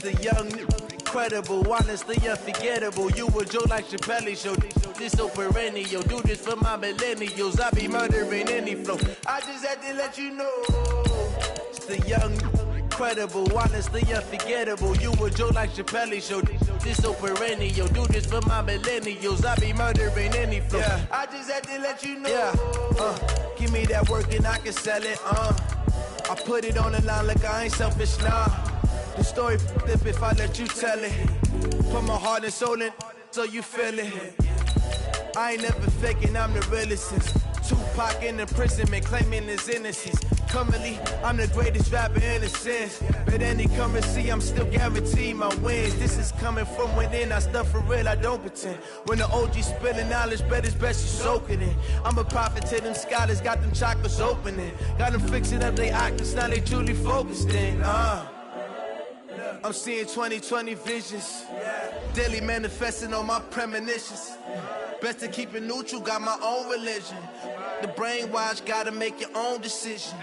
The young, incredible, honestly unforgettable. You a joke like Chappelle Show. This so perennial. Do this for my millennials. I be murdering any flow. I just had to let you know. It's the young, incredible, honestly unforgettable. You a joke like Chappelle Show. This so perennial. Do this for my millennials. I be murdering any flow. Yeah. I just had to let you know. Yeah. Give me that work and I can sell it. I put it on the line like I ain't selfish, nah. The story flip if I let you tell it. Put my heart and soul in so you feel it. I ain't never faking, I'm the realest since Tupac in imprisonment, claiming his innocence. Currently, I'm the greatest rapper in a sense. But any currency, I'm still guaranteed my wins. This is coming from within, I stuff for real, I don't pretend. When the OG spilling knowledge, bet it's best you soak it in. I'm a prophet to them scholars, got them chakras opening. Got them fixing up they octaves, now they truly focused in. I'm seeing 2020 visions. Daily manifesting on my premonitions. Best to keep it neutral, got my own religion. The brainwash, gotta make your own decision.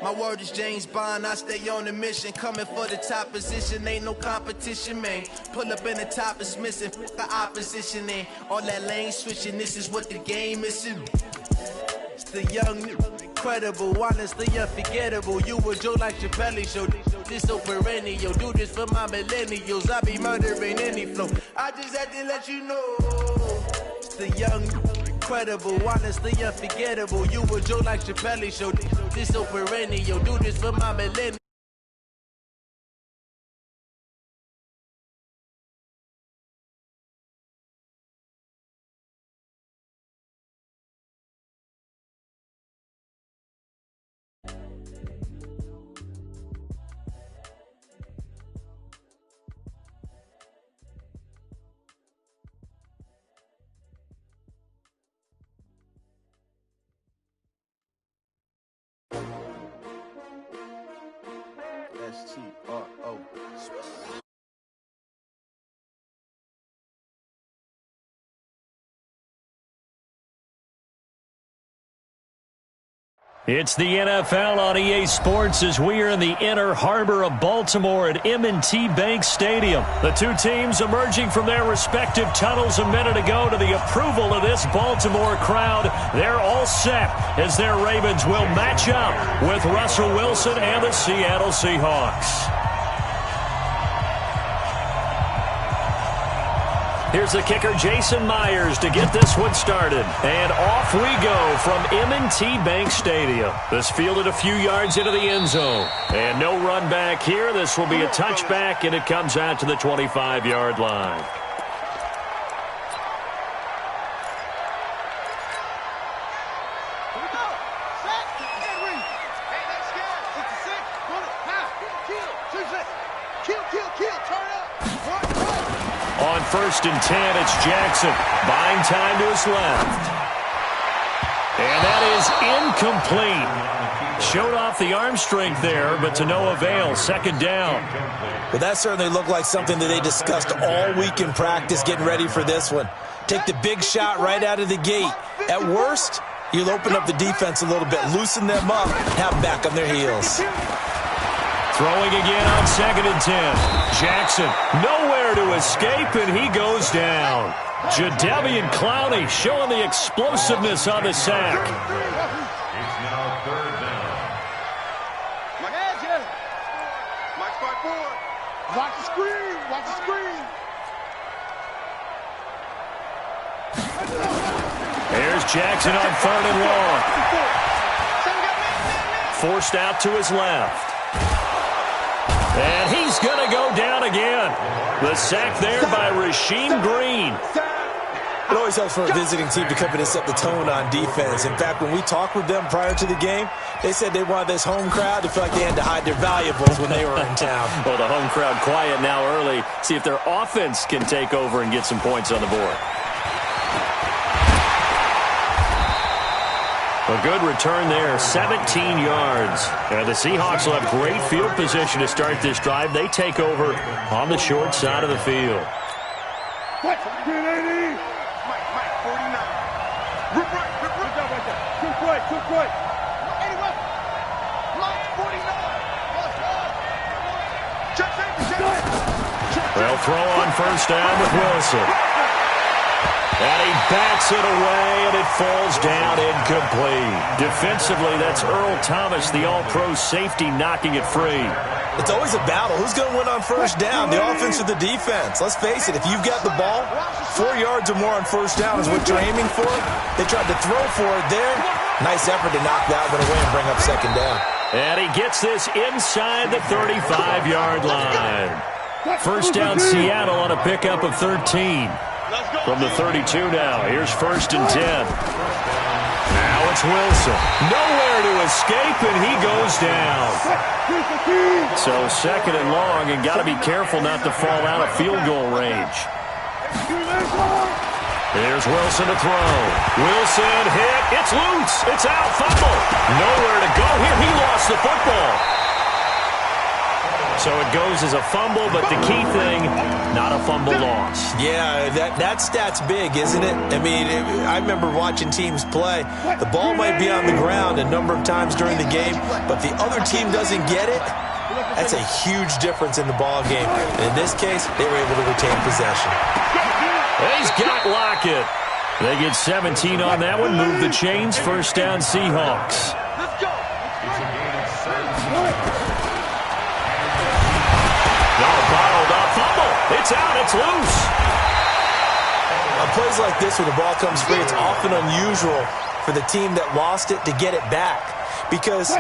My word is James Bond, I stay on the mission. Coming for the top position, ain't no competition, man. Pull up in the top is missing, the opposition in. All that lane switching, this is what the game is. It's the young, incredible, honestly unforgettable. You a joke like Chappelle Show. This so perennial. Do this for my millennials. I be murdering any flow. I just had to let you know. It's the young, incredible, honestly unforgettable. You a joke like Chappelle Show. This so perennial. Do this for my millennials. STRO. It's the NFL on EA Sports as we are in the inner harbor of Baltimore at M&T Bank Stadium. The two teams emerging from their respective tunnels a minute ago to the approval of this Baltimore crowd. They're all set as their Ravens will match up with Russell Wilson and the Seattle Seahawks. Here's the kicker, Jason Myers, to get this one started. And off we go from M&T Bank Stadium. This fielded a few yards into the end zone. And no run back here. This will be a touchback, and it comes out to the 25-yard line. On 1st and 10, it's Jackson. Buying time to his left. And that is incomplete. Showed off the arm strength there, but to no avail. 2nd down. Well, that certainly looked like something that they discussed all week in practice, getting ready for this one. Take the big shot right out of the gate. At worst, you'll open up the defense a little bit, loosen them up, have them back on their heels. Throwing again on 2nd and 10. Jackson nowhere to escape, and he goes down. Jadeveon Clowney showing the explosiveness on the sack. It's now 3rd down. Watch the screen. Watch the screen. There's Jackson on 3rd and long. Forced out to his left. And he's going to go down again. The sack there by Rasheem Green. It always helps for a visiting team to come in and set the tone on defense. In fact, when we talked with them prior to the game, they said they wanted this home crowd to feel like they had to hide their valuables when they were in town. Well, the home crowd quiet now early. See if their offense can take over and get some points on the board. A good return there, 17 yards. And the Seahawks will have great field position to start this drive. They take over on the short side of the field. What? Mike, 49. Rip right. Good job right there. Good play. 81. Mike, 49. Check. They'll throw on first down with Wilson. And he bats it away, and it falls down incomplete. Defensively, that's Earl Thomas, the all-pro safety, knocking it free. It's always a battle. Who's going to win on first down, the offense or the defense? Let's face it, if you've got the ball, 4 yards or more on first down is what you're aiming for. They tried to throw for it there. Nice effort to knock that one away and bring up second down. And he gets this inside the 35-yard line. First down, Seattle on a pickup of 13. From the 32 now. Here's first and 10. Now it's Wilson. Nowhere to escape, and he goes down. So second and long, and got to be careful not to fall out of field goal range. Here's Wilson to throw. Wilson hit. It's loose. It's out. Fumble. Nowhere to go here. He lost the football. So it goes as a fumble, but the key thing, not a fumble loss. Yeah, that stat's big, isn't it? I mean, I remember watching teams play. The ball might be on the ground a number of times during the game, but if the other team doesn't get it, that's a huge difference in the ball game. And in this case, they were able to retain possession. He's got Lockett. They get 17 on that one. Move the chains. First down, Seahawks. Let's go. Bottled up fumble. It's out. It's loose. On plays like this, when the ball comes free, it's often unusual for the team that lost it to get it back. Because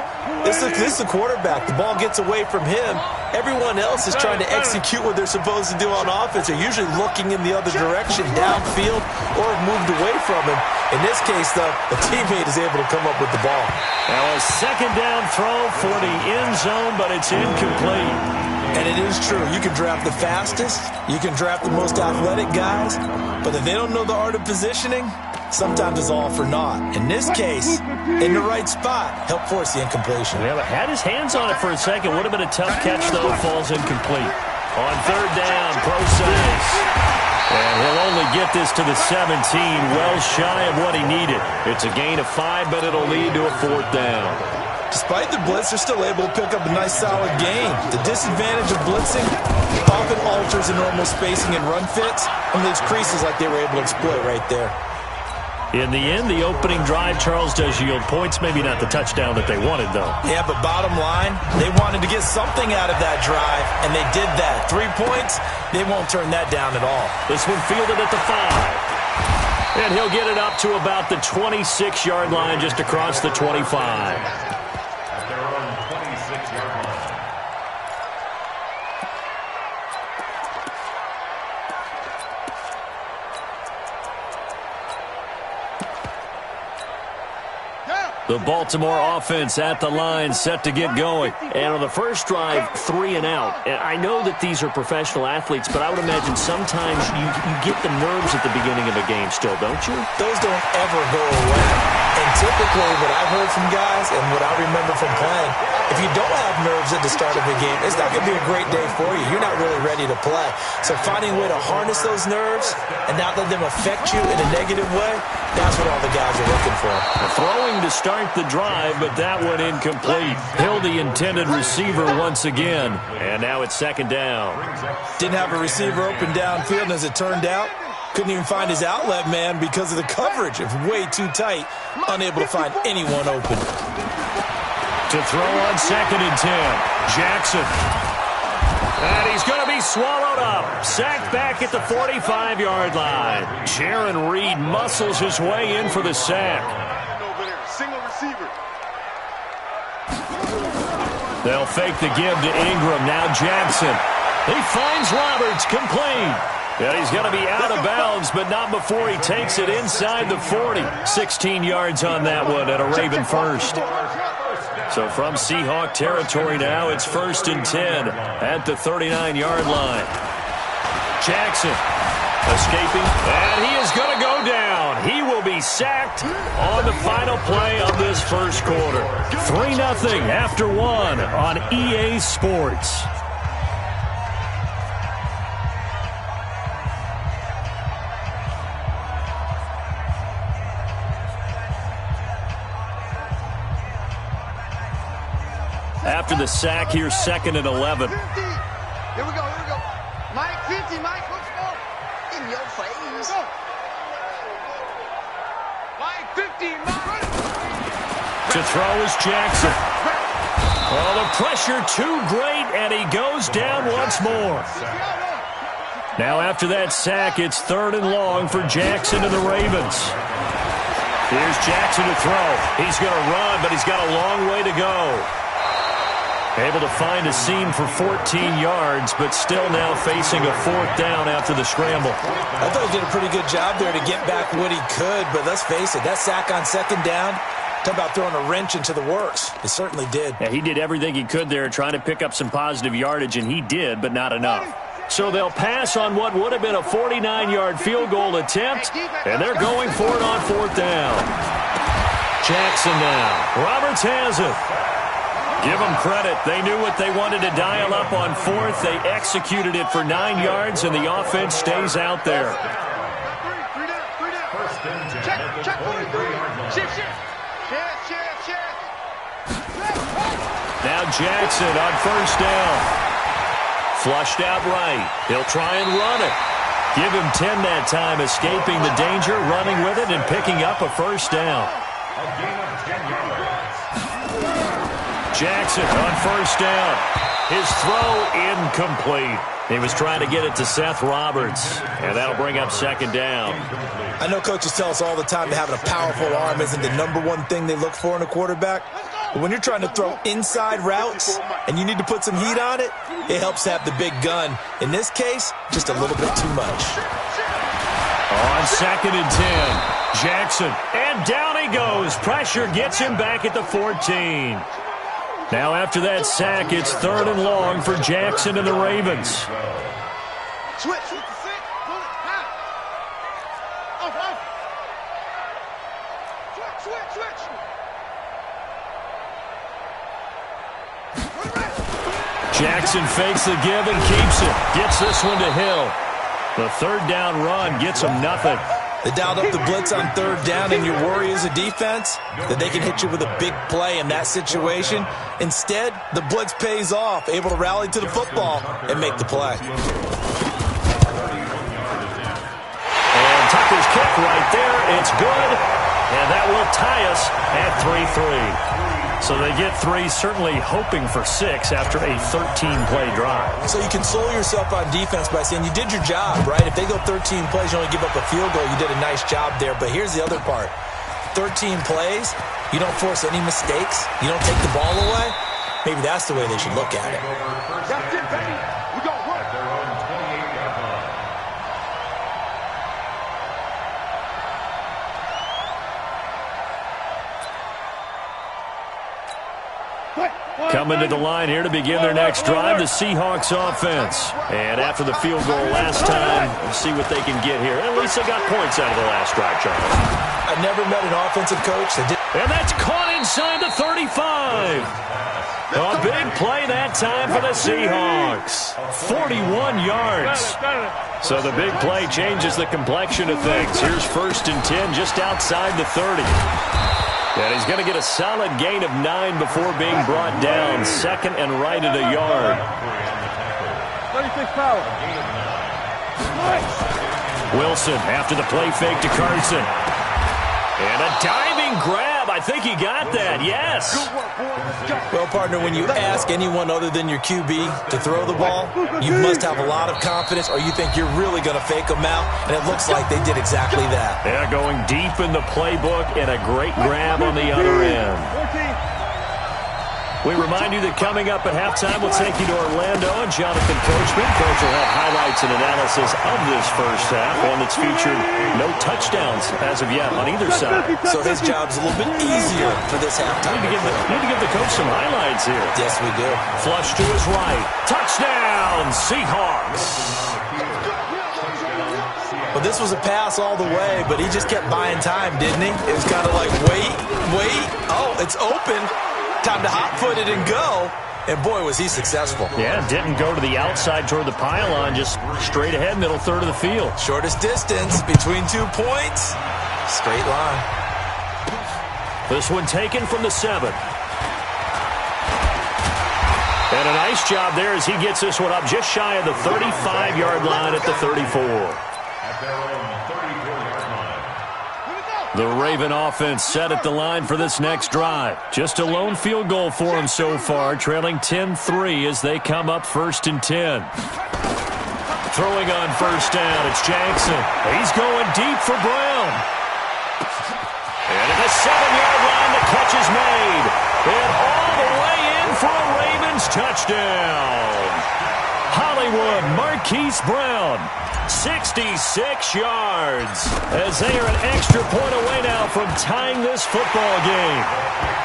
this is the quarterback. The ball gets away from him. Everyone else is trying to execute what they're supposed to do on offense. They're usually looking in the other direction, downfield, or have moved away from him. In this case, though, a teammate is able to come up with the ball. Now a second down throw for the end zone, but it's incomplete. And it is true. You can draft the fastest. You can draft the most athletic guys. But if they don't know the art of positioning, sometimes it's all for naught. In this case, in the right spot, help force the incompletion. Yeah, but had his hands on it for a second. Would have been a tough catch, though. Falls incomplete. On third down, Process. And he'll only get this to the 17, well shy of what he needed. It's a gain of 5, but it'll lead to a fourth down. Despite the blitz, they're still able to pick up a nice, solid gain. The disadvantage of blitzing often alters the normal spacing and run fits, and those creases like they were able to exploit right there. In the end, the opening drive, Charles, does yield points. Maybe not the touchdown that they wanted, though. Yeah, but bottom line, they wanted to get something out of that drive, and they did that. 3 points, they won't turn that down at all. This one fielded at the 5. And he'll get it up to about the 26-yard line, just across the 25. The Baltimore offense at the line, set to get going. And on the first drive, 3 and out. And I know that these are professional athletes, but I would imagine sometimes you get the nerves at the beginning of a game still, don't you? Those don't ever go away. And typically what I've heard from guys and what I remember from playing, if you don't have nerves at the start of a game, it's not going to be a great day for you. You're not really ready to play. So finding a way to harness those nerves and not let them affect you in a negative way, that's what all the guys are looking for. Throwing to start the drive, but that one incomplete. Hill, the intended receiver once again. And now it's second down. Didn't have a receiver open downfield, and as it turned out, couldn't even find his outlet man because of the coverage. It was way too tight, unable to find anyone open. To throw on second and 10, Jackson. And he's going to be swallowed up. Sacked back at the 45-yard line. Jaron Reed muscles his way in for the sack. Single receiver. They'll fake the give to Ingram. Now Jackson. He finds Roberts, complete. Yeah, he's going to be out of bounds, but not before he takes it inside the 40. 16 yards on that one at a Raven first. So from Seahawk territory now, it's first and 10 at the 39-yard line. Jackson escaping, and he is going to go down. He will be sacked on the final play of this first quarter. 3-0 after 1 on EA Sports. After the sack, here's second and 11. Here we go. Mike 50. In your face. Line 50, To throw is Jackson. Oh, the pressure too great, and he goes down once more. Now after that sack, it's 3rd and long for Jackson and the Ravens. Here's Jackson to throw. He's going to run, but he's got a long way to go. Able to find a seam for 14 yards, but still now facing a 4th down after the scramble. I thought he did a pretty good job there to get back what he could, but let's face it, that sack on 2nd down, talk about throwing a wrench into the works. It certainly did. Yeah, he did everything he could there trying to pick up some positive yardage, and he did, but not enough. So they'll pass on what would have been a 49-yard field goal attempt, and they're going for it on 4th down. Jackson now. Roberts has it. Give them credit. They knew what they wanted to dial up on 4th. They executed it for 9 yards, and the offense stays out there. check 43. Shift. Now Jackson on 1st down. Flushed out right. He'll try and run it. Give him 10 that time, escaping the danger, running with it, and picking up a 1st down. A gain of 10 yards. Jackson on 1st down. His throw incomplete. He was trying to get it to Seth Roberts, and that'll bring up 2nd down. I know coaches tell us all the time that having a powerful arm isn't the #1 thing they look for in a quarterback. But when you're trying to throw inside routes and you need to put some heat on it, it helps to have the big gun. In this case, just a little bit too much. On 2nd and 10, Jackson, and down he goes. Pressure gets him back at the 14. Now after that sack, it's 3rd and long for Jackson and the Ravens. Switch. Jackson fakes the give and keeps it. Gets this one to Hill. The 3rd down run gets him nothing. They dialed up the blitz on 3rd down, and you worry as a defense that they can hit you with a big play in that situation. Instead, the blitz pays off, able to rally to the football and make the play. And Tucker's kick right there. It's good, and that will tie us at 3-3. So they get 3, certainly hoping for 6 after a 13-play drive. So you console yourself on defense by saying you did your job, right? If they go 13 plays, you only give up a field goal, you did a nice job there. But here's the other part. 13 plays, you don't force any mistakes, you don't take the ball away. Maybe that's the way they should look at it. That's it, baby. We got work. Their own 28-yard line. Coming to the line here to begin their next drive, the Seahawks offense. And after the field goal last time, we'll see what they can get here. At least they got points out of the last drive, Charles. I've never met an offensive coach that did. And that's caught inside the 35. A big play that time for the Seahawks. 41 yards. So the big play changes the complexion of things. Here's 1st and 10 just outside the 30. And he's going to get a solid gain of 9 before being brought down. 2nd and right at a yard. 36 power. Wilson after the play fake to Carson. And a diving grab. I think he got that. Yes. Well, partner, when you ask anyone other than your QB to throw the ball, you must have a lot of confidence or you think you're really going to fake them out, and it looks like they did exactly that. Yeah, going deep in the playbook and a great grab on the other end. We remind you that coming up at halftime, we'll take you to Orlando and Jonathan Coachman. Coach will have highlights and analysis of this first half, one that's featured no touchdowns as of yet on either side. So his job's a little bit easier for this halftime. Need to give the coach some highlights here. Yes, we do. Flush to his right. Touchdown, Seahawks. Well, this was a pass all the way, but he just kept buying time, didn't he? It was kind of like, wait. Oh, it's open. Time to hot-foot it and go. And, boy, was he successful. Yeah, didn't go to the outside toward the pylon, just straight ahead, middle third of the field. Shortest distance between 2 points. Straight line. This one taken from the 7. And a nice job there as he gets this one up just shy of the 35-yard line at the 34. At their own 34-yard line. The Raven offense set at the line for this next drive. Just a lone field goal for them so far, trailing 10-3 as they come up 1st and 10. Throwing on first down, it's Jackson. He's going deep for Brown. And at the 7-yard line, the catch is made. And all the way in for a Ravens touchdown. Hollywood Marquise Brown, 66 yards. As they are an extra point away now from tying this football game.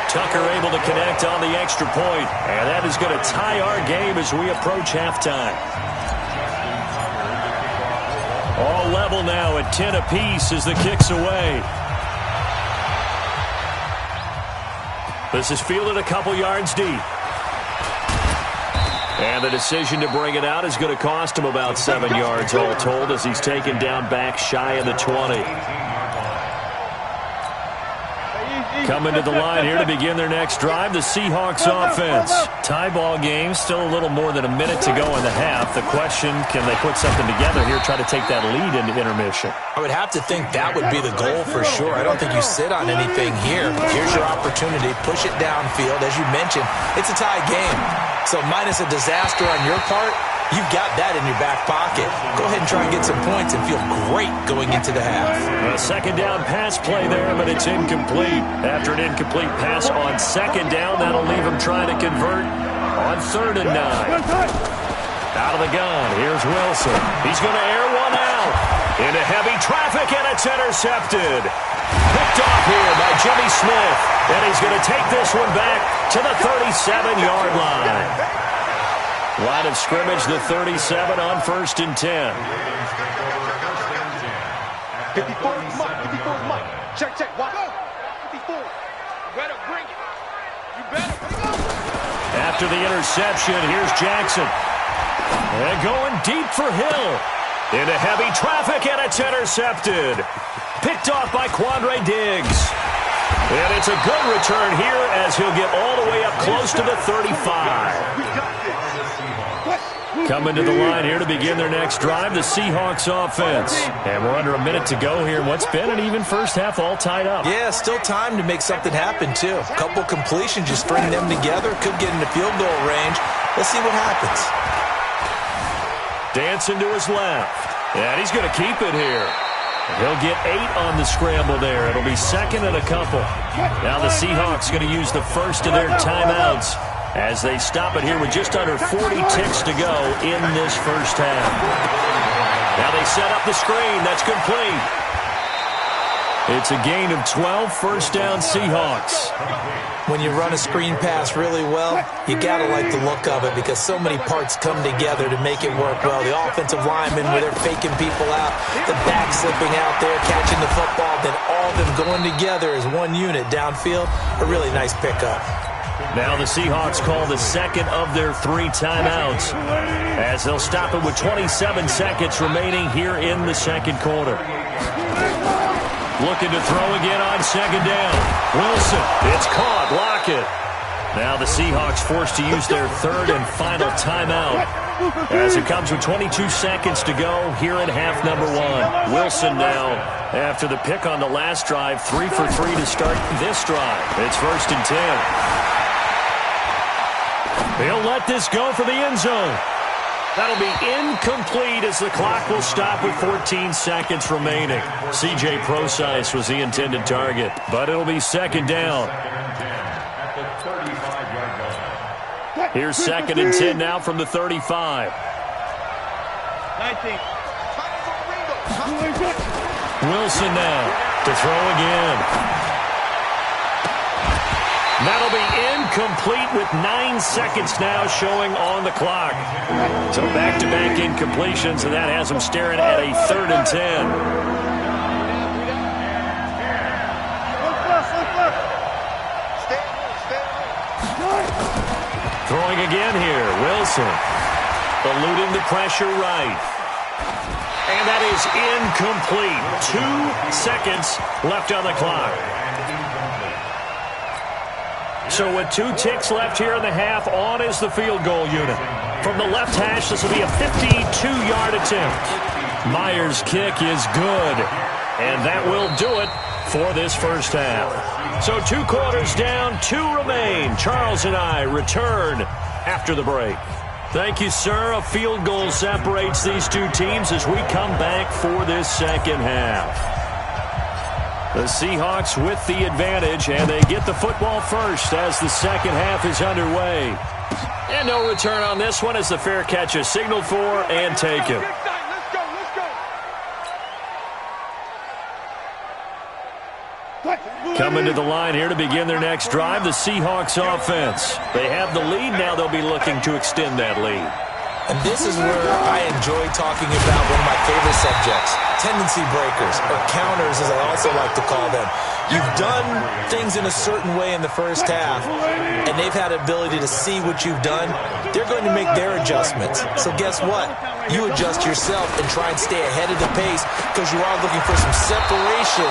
Tucker able to connect on the extra point, and that is going to tie our game as we approach halftime. All level now at 10 apiece as the kick's away. This is fielded a couple yards deep. And the decision to bring it out is going to cost him about 7 yards all told as he's taken down back shy of the 20. Coming to the line here to begin their next drive, the Seahawks offense. Tie ball game, still a little more than a minute to go in the half. The question, can they put something together here, try to take that lead into intermission? I would have to think that would be the goal for sure. I don't think you sit on anything here. Here's your opportunity. Push it downfield. As you mentioned, it's a tie game. So minus a disaster on your part, you've got that in your back pocket. Go ahead and try and get some points and feel great going into the half. A second down pass play there, but it's incomplete. After an incomplete pass on second down, that'll leave him trying to convert on 3rd and 9. Out of the gun, here's Wilson. He's going to air one out. Into heavy traffic, and it's intercepted. Picked off here by Jimmy Smith. And he's going to take this one back to the 37-yard line. Line of scrimmage, the 37 on 1st and 10. 54, Mike. Check. Watch. 54. You better bring it. You better. After the interception, here's Jackson. And going deep for Hill. Into heavy traffic, and it's intercepted. Picked off by Quandre Diggs. And it's a good return here as he'll get all the way up close to the 35. Coming to the line here to begin their next drive, the Seahawks offense. And we're under a minute to go here in what's been an even first half, all tied up. Yeah, still time to make something happen, too. A couple completions, just string them together. Could get into field goal range. Let's see what happens. Dancing to his left. And he's going to keep it here. He'll get 8 on the scramble there. It'll be 2nd and a couple. Now the Seahawks going to use the first of their timeouts as they stop it here with just under 40 ticks to go in this first half. Now they set up the screen. That's complete. It's a gain of 12, first down Seahawks. When you run a screen pass really well, you got to like the look of it because so many parts come together to make it work well. The offensive linemen, where they're faking people out, the back slipping out there, catching the football, then all of them going together as one unit downfield. A really nice pickup. Now the Seahawks call the second of their 3 timeouts as they'll stop it with 27 seconds remaining here in the second quarter. Looking to throw again on second down. Wilson, it's caught, Lockett. Now the Seahawks forced to use their 3rd and final timeout as it comes with 22 seconds to go here in half number 1. Wilson now, after the pick on the last drive, 3 for 3 to start this drive. It's 1st and 10. He'll let this go for the end zone. That'll be incomplete as the clock will stop with 14 seconds remaining. C.J. Prosise was the intended target, but it'll be 2nd down. Here's 2nd and 10 now from the 35. 19. Wilson now to throw again. That'll be incomplete with 9 seconds now showing on the clock. So back-to-back incompletions, and that has them staring at a 3rd and 10. Throwing again here, Wilson. Eluding the pressure right. And that is incomplete. 2 seconds left on the clock. So with 2 ticks left here in the half, on is the field goal unit. From the left hash, this will be a 52-yard attempt. Myers' kick is good, and that will do it for this first half. So 2 quarters down, 2 remain. Charles and I return after the break. Thank you, sir. A field goal separates these 2 teams as we come back for this second half. The Seahawks with the advantage, and they get the football first as the second half is underway. And no return on this one as the fair catch is signaled for and taken. Coming to the line here to begin their next drive, the Seahawks offense. They have the lead. Now they'll be looking to extend that lead. And this is where I enjoy talking about one of my favorite subjects, tendency breakers, or counters as I also like to call them. You've done things in a certain way in the first half, and they've had the ability to see what you've done. They're going to make their adjustments. So guess what? You adjust yourself and try and stay ahead of the pace because you are looking for some separation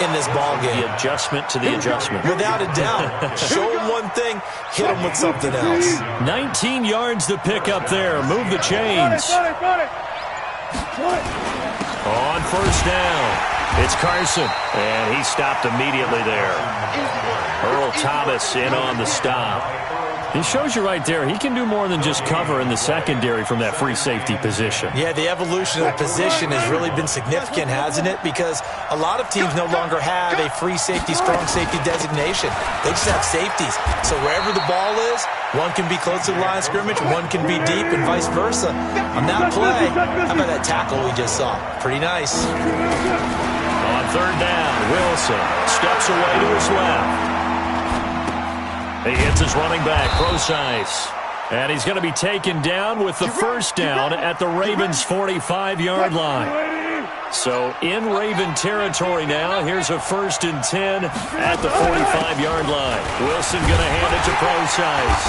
in this ball game. The adjustment to the adjustment. Without a doubt. Show them one thing, hit them with something else. 19 yards to pick up there. Move the chains. On first down, it's Carson, and he stopped immediately there. Earl Thomas in on the stop. It shows you right there, he can do more than just cover in the secondary from that free safety position. Yeah, the evolution of the position has really been significant, hasn't it? Because a lot of teams no longer have a free safety, strong safety designation. They just have safeties. So wherever the ball is, one can be close to the line of scrimmage, one can be deep, and vice versa. On that play, how about that tackle we just saw? Pretty nice. On third down, Wilson steps away to his left. He hits his running back, Procise. And he's going to be taken down with the first down at the Ravens' 45-yard line. So in Raven territory now, here's a 1st and 10 at the 45-yard line. Wilson going to hand it to Procise.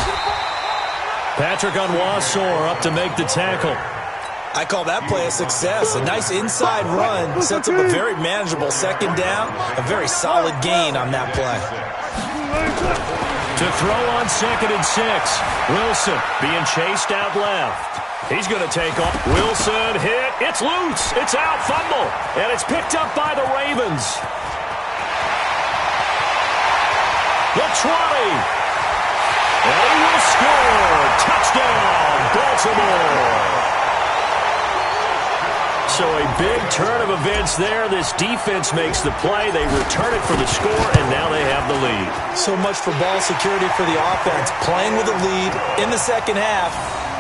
Patrick Onwuasor up to make the tackle. I call that play a success. A nice inside run sets up a very manageable second down. A very solid gain on that play. To throw on 2nd and 6. Wilson being chased out left. He's going to take off. Wilson hit. It's loose. It's out. Fumble. And it's picked up by the Ravens. The 20. And he will score. Touchdown, Baltimore. So a big turn of events there. This defense makes the play. They return it for the score, and now they have the lead. So much for ball security for the offense. Playing with a lead in the second half.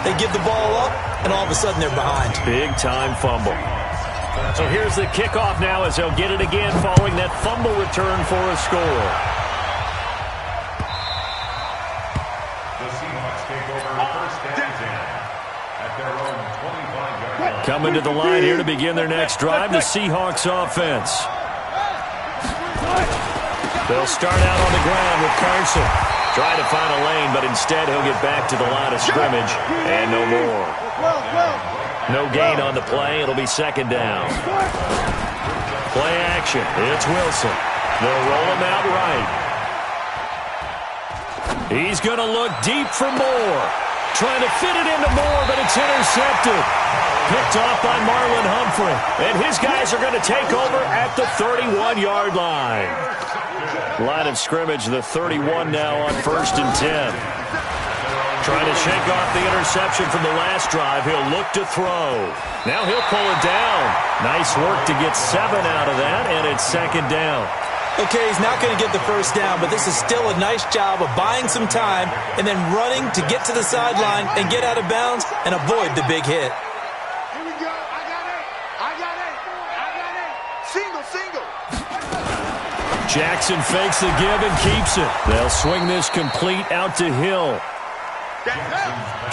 They give the ball up, and all of a sudden they're behind. Big-time fumble. So here's the kickoff now as they'll get it again following that fumble return for a score. The Seahawks take over first and 10 at their own 25-yard line. Coming to the line here to begin their next drive, the Seahawks offense. They'll start out on the ground with Carson. Try to find a lane, but instead he'll get back to the line of scrimmage, and no more. No gain on the play. It'll be second down. Play action. It's Wilson. They'll roll him out right. He's going to look deep for Moore. Trying to fit it into Moore, but it's intercepted. Picked off by Marlon Humphrey. And his guys are going to take over at the 31-yard line. Line of scrimmage, the 31 now on 1st and 10. Trying to shake off the interception from the last drive. He'll look to throw. Now he'll pull it down. Nice work to get 7 out of that, and it's second down. Okay, he's not going to get the first down, but this is still a nice job of buying some time and then running to get to the sideline and get out of bounds and avoid the big hit. Here we go. I got it. Single. Jackson fakes the give and keeps it. They'll swing this complete out to Hill.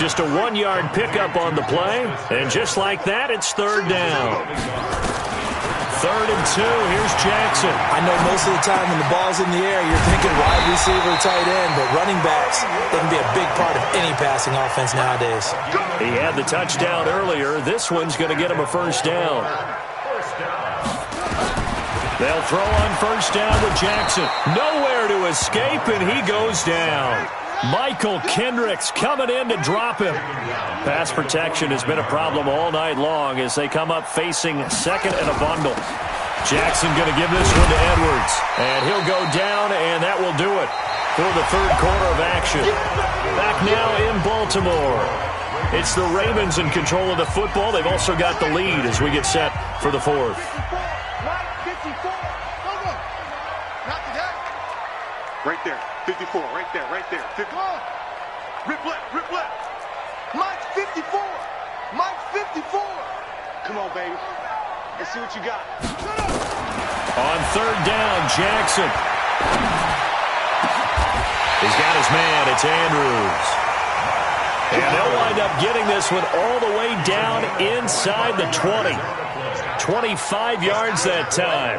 Just a 1-yard pickup on the play, and just like that, it's third down. 3rd and 2, here's Jackson. I know most of the time when the ball's in the air, you're thinking wide receiver, tight end, but running backs, they can be a big part of any passing offense nowadays. He had the touchdown earlier. This one's going to get him a first down. They'll throw on first down with Jackson. Nowhere there to escape, and he goes down. Michael Kendricks coming in to drop him. Pass protection has been a problem all night long as they come up facing second and a bundle. Jackson going to give this one to Edwards, and he'll go down, and that will do it for the third quarter of action. Back now in Baltimore. It's the Ravens in control of the football. They've also got the lead as we get set for the fourth. Right there, 54, right there, right there. 50. Rip left, rip left. Mike's 54. Mike's 54. Come on, baby. Let's see what you got. On third down, Jackson. He's got his man. It's Andrews. And they'll wind up getting this one all the way down inside the 20. 25 yards that time.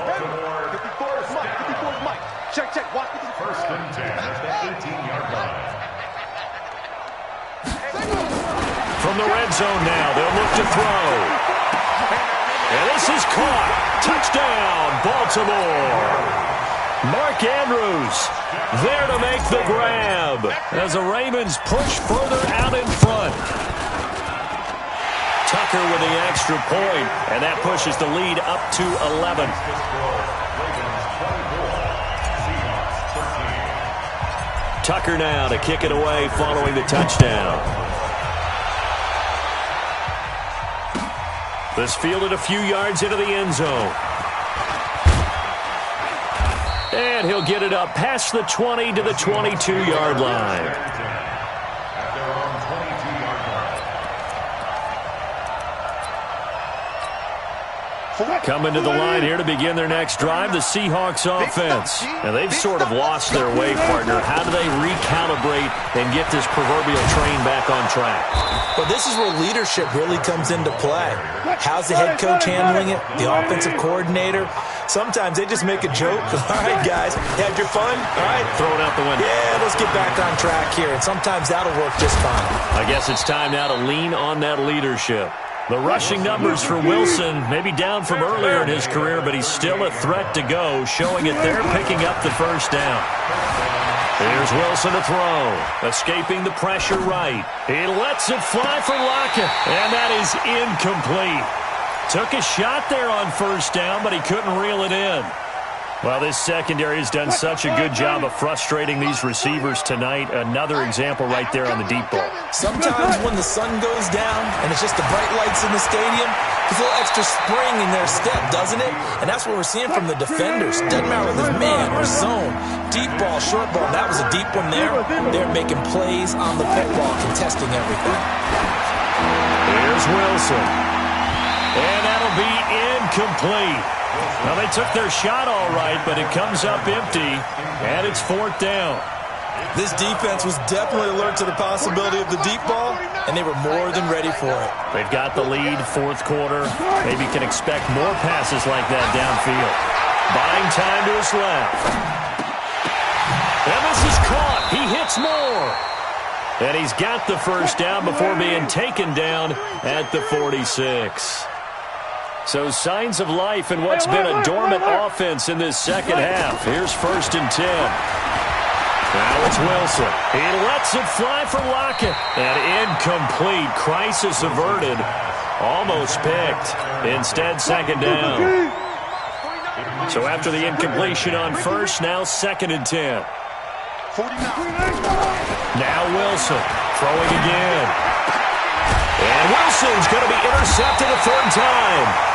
54 is Mike. 54 is Mike. Check, check. Watch. First and 10 at the 18-yard line. From the red zone now, they'll look to throw. And this is caught. Touchdown, Baltimore. Mark Andrews there to make the grab as the Ravens push further out in front. Tucker with the extra point, and that pushes the lead up to 11. Tucker now to kick it away following the touchdown. This fielded a few yards into the end zone. And he'll get it up past the 20 to the 22-yard line. Coming to the line here to begin their next drive, the Seahawks offense. And they've sort of lost their way, partner. How do they recalibrate and get this proverbial train back on track? Well, this is where leadership really comes into play. How's the head coach handling it? The offensive coordinator? Sometimes they just make a joke. All right, guys, you had your fun? All right. Throw it out the window. Yeah, let's get back on track here. And sometimes that'll work just fine. I guess it's time now to lean on that leadership. The rushing numbers for Wilson may be down from earlier in his career, but he's still a threat to go, showing it they're picking up the first down. Here's Wilson to throw, escaping the pressure right. He lets it fly for Lockett, and that is incomplete. Took a shot there on first down, but he couldn't reel it in. Well, this secondary has done such a good job of frustrating these receivers tonight. Another example right there on the deep ball. Sometimes when the sun goes down and it's just the bright lights in the stadium, there's a little extra spring in their step, doesn't it? And that's what we're seeing from the defenders. Doesn't matter whether it's man or zone, deep ball, short ball. That was a deep one there. They're making plays on the football, contesting everything. Here's Wilson. And that'll be incomplete. Well, they took their shot all right, but it comes up empty, and it's fourth down. This defense was definitely alert to the possibility of the deep ball, and they were more than ready for it. They've got the lead, fourth quarter. Maybe can expect more passes like that downfield. Buying time to his left. And this is caught. He hits more. And he's got the first down before being taken down at the 46. So signs of life in what's been a dormant offense in this second half. Here's first and 10. Now it's Wilson. He lets it fly for Lockett. And incomplete. Crisis averted. Almost picked. Instead, second down. So after the incompletion on first, now second and 10. Now Wilson throwing again. And Wilson's going to be intercepted a third time.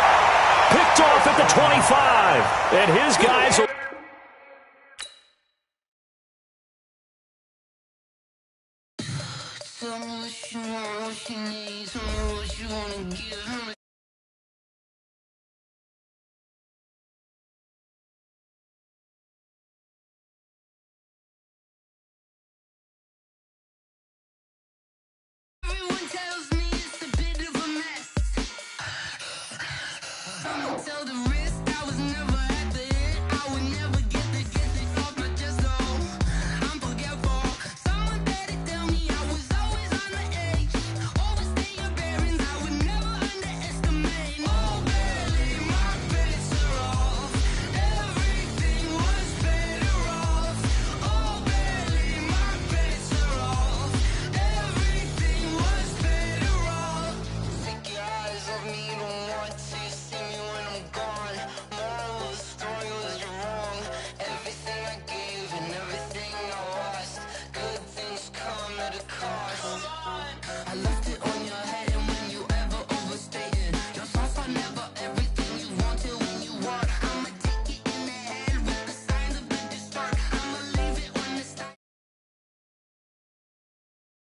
Picked off at the 25. And his guys